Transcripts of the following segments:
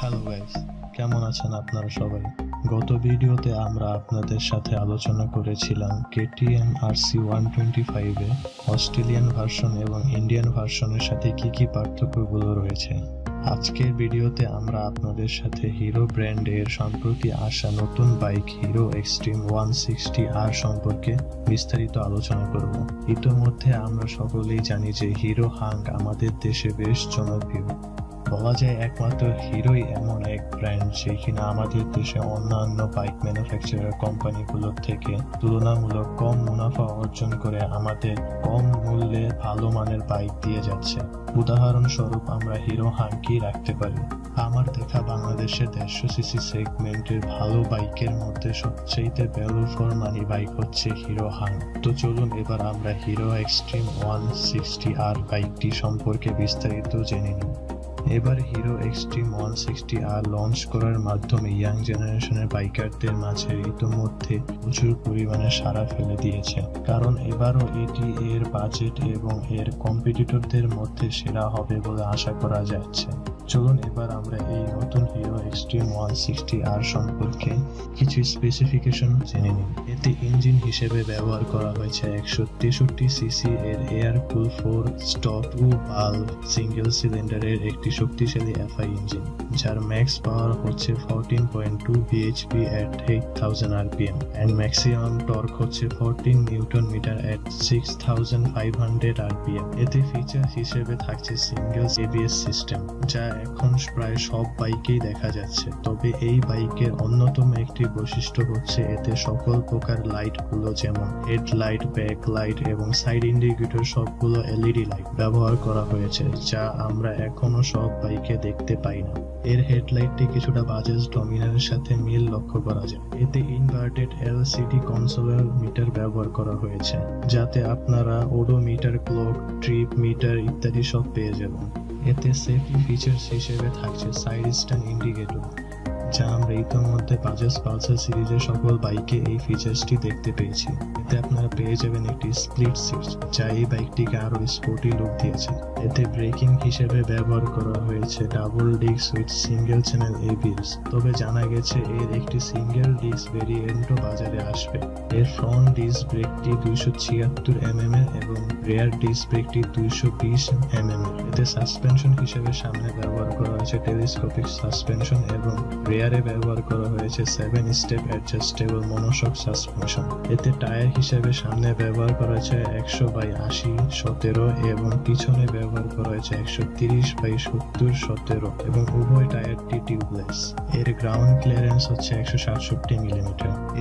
Hello guys, কেমন আছেন আপনারা সবাই? গত ভিডিওতে আমরা আপনাদের সাথে আলোচনা করেছিলাম KTM RC125 এ অস্ট্রেলিয়ান ভার্সন এবং ইন্ডিয়ান ভার্সনের সাথে কি পার্থক্যগুলো রয়েছে। আজকের ভিডিওতে আমরা আপনাদের সাথে হিরো ব্র্যান্ডের সম্প্রতি আসা নতুন বাইক হিরো এক্সট্রিম 160R সম্পর্কে বিস্তারিত আলোচনা করব। ইতোমধ্যে আমরা সকলেই জানি যে হিরো হাঙ্ক আমাদের দেশে বেশ জনপ্রিয়। বলা যায় একমাত্র হিরোই এমন এক ব্র্যান্ড যে কিনা আমাদের দেশে অন্যান্য বাইক ম্যানুফ্যাকচারার কোম্পানিগুলোর থেকে তুলনামূলক কম মুনাফা অর্জন করে আমাদের কম মূল্যে ভালো মানের বাইক দিয়ে যাচ্ছে। উদাহরণস্বরূপ আমরা হিরো হাঙ্কই রাখতে পারি। আমার দেখা বাংলাদেশের 150cc সেগমেন্টের ভালো বাইকের মধ্যে সবচেয়ে ভ্যালু ফর মানি বাইক হচ্ছে হিরো হাঙ্ক। তো চলুন এবার আমরা হিরো এক্সট্রিম 160R বাইকটি সম্পর্কে বিস্তারিত জেনে নিই। এবার হিরো এক্সট্রিম 160R লঞ্চ করার মাধ্যমে ইয়াং জেনারেশনের বাইকারদের মাঝে ইতোমধ্যে প্রচুর পরিমাণে সাড়া ফেলে দিয়েছে, কারণ এবারও এটি এর বাজেট এবং এর কম্পিটিটরদের মধ্যে সেরা হবে বলে আশা করা যাচ্ছে। চলুন এবার আমরা এই নতুন হিরো এক্সট্রিম 160R সম্পর্কে কিছু স্পেসিফিকেশন জেনে নিই। এতে ইঞ্জিন হিসেবে ব্যবহার করা হয়েছে 163cc এর এয়ার কুল 4 স্টক 2 ভালভ সিঙ্গেল সিলিন্ডারের একটি শক্তিশালী FI ইঞ্জিন, যার ম্যাক্স পাওয়ার হচ্ছে 14.2 bhp at 8000 rpm and maximum torque হচ্ছে 14 নিউটন মিটার at 6500 rpm। এতে ফিচার হিসেবে থাকছে সিঙ্গেল ABS সিস্টেম, যা এখন প্রায় সব বাইকেই দেখা যাচ্ছে। তবে এই বাইকের অন্যতম একটি বৈশিষ্ট্য হচ্ছে এতে সকল প্রকার লাইটগুলো যেমন হেডলাইট, ব্যাক লাইট এবং সাইড ইন্ডিকেটর সবগুলো LED লাইট ব্যবহার করা হয়েছে, যা আমরা এখনো সব বাইকে দেখতে পাই না। এর হেডলাইটটি কিছুটা বাজাজ ডমিনারের সাথে মিল লক্ষ্য করা যায়। এতে ইনভার্টেড LCD কনসোলার মিটার ব্যবহার করা হয়েছে, যাতে আপনারা ওডোমিটার, ক্লক, ট্রিপ মিটার ইত্যাদি সব পেয়ে যাবেন। এতে সেফটি ফিচার্স হিসেবে থাকছে সাইড স্ট্যান্ড ইন্ডিকেটর, যা আমরা ইতোমধ্যে বাজাজ পালসার সিরিজের সকল বাইকে এই ফিচার্সটি দেখতে পেয়েছি। এতে আপনারা পেয়ে যাবেন একটি স্প্লিট সিট, যা এই বাইকটিকে আরো স্পোর্টি লুক দিয়েছে। এতে ব্রেকিং হিসেবে ব্যবহার করা হয়েছে double disc with single channel ABS, তবে জানা গেছে এর একটি সিঙ্গেল ডিস্ক ভেরিয়েন্টও বাজারে আসবে। এর ফ্রন্ট ডিস্ক ব্রেকটি 276 mm এবং রেয়ার ডিস্ক ব্রেকটি 220 mm। এতে সাসপেনশন হিসেবে সামনে ব্যবহার করা হয়েছে টেলিস্কোপিক সাসপেনশন এবং রেয়ারে ব্যবহার করা হয়েছে 7 স্টেপ অ্যাডজাস্টেবল মনোশক সাসপেনশন। এতে টায়ার হিসেবে সামনে ব্যবহার করা হয়েছে 100/80/17 এবং পিছনে ব্যবহার করা হয়েছে 130/70/17 এবং উভয় টায়ারটি টিউবলেস। এর গ্রাউন্ড ক্লিয়ারেন্স হচ্ছে 167 mm।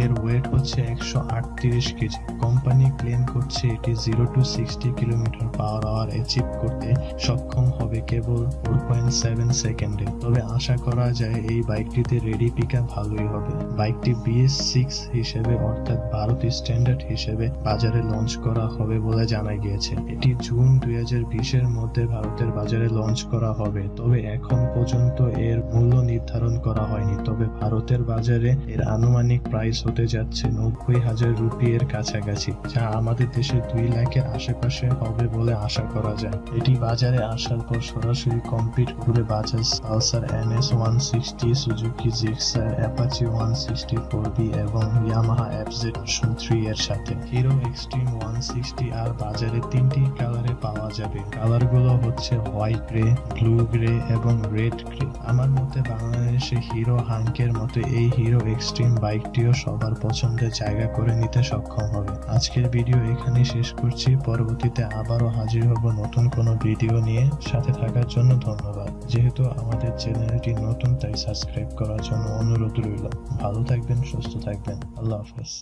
এর ওয়েট হচ্ছে 138 কেজি। কোম্পানি ক্লেম করছে এটি 0 to 60 km/h অ্যাচিভ করতে সক্ষম হবে কেবল 4.7 সেকেন্ডে। তবে আশা করা যায় এই বাইকটিতে রেডি পিকআপ ভালোই হবে। বাইকটি BS6 হিসেবে অর্থাৎ ভারত স্ট্যান্ডার্ড হিসেবে বাজারে লঞ্চ করা হবে বলে জানা গিয়েছে। এটি জুন 2020 এর মধ্যে ভারতের বাজারে লঞ্চ করা হবে, তবে এখন পর্যন্ত এর মূল্য নির্ধারণ করা হয়নি। তবে ভারতের বাজারে এর আনুমানিক প্রাইস হতে যাচ্ছে 90,000 রুপি এর কাছাকাছি, যা আমাদের দেশে 2 লাখের আশেপাশে হবে বলে আশা করা যায়। এটি বাজারে আসার পর সরাসরি কম্পিট করবে Bajaj Pulsar NS 160, Suzuki Gixxer, Apache 164B এবং ইয়ামাহা FZ3 এর সাথে। হিরো এক্সট্রিম 160R বাজারে 3টি কালারে পাওয়া যাবে। কালারগুলো হচ্ছে হোয়াইট গ্রে, ব্লু গ্রে এবং রেড গ্রে। আমার মতে বাংলাদেশে হিরো হাঙ্কের মতো এই হিরো এক্সট্রিম বাইকটিও সবার পছন্দের জায়গা করে নিতে সক্ষম হবে। আজকের ভিডিও এখানে শেষ করছি। পরবর্তীতে আবারও হাজির হব নতুন কোনো ভিডিও নিয়ে। সাথে থাকার জন্য ধন্যবাদ। যেহেতু আমাদের চ্যানেলটি নতুন, তাই সাবস্ক্রাইব করার জন্য অনুরোধ রইল। ভালো থাকবেন, সুস্থ থাকবেন। আল্লাহ হাফেজ।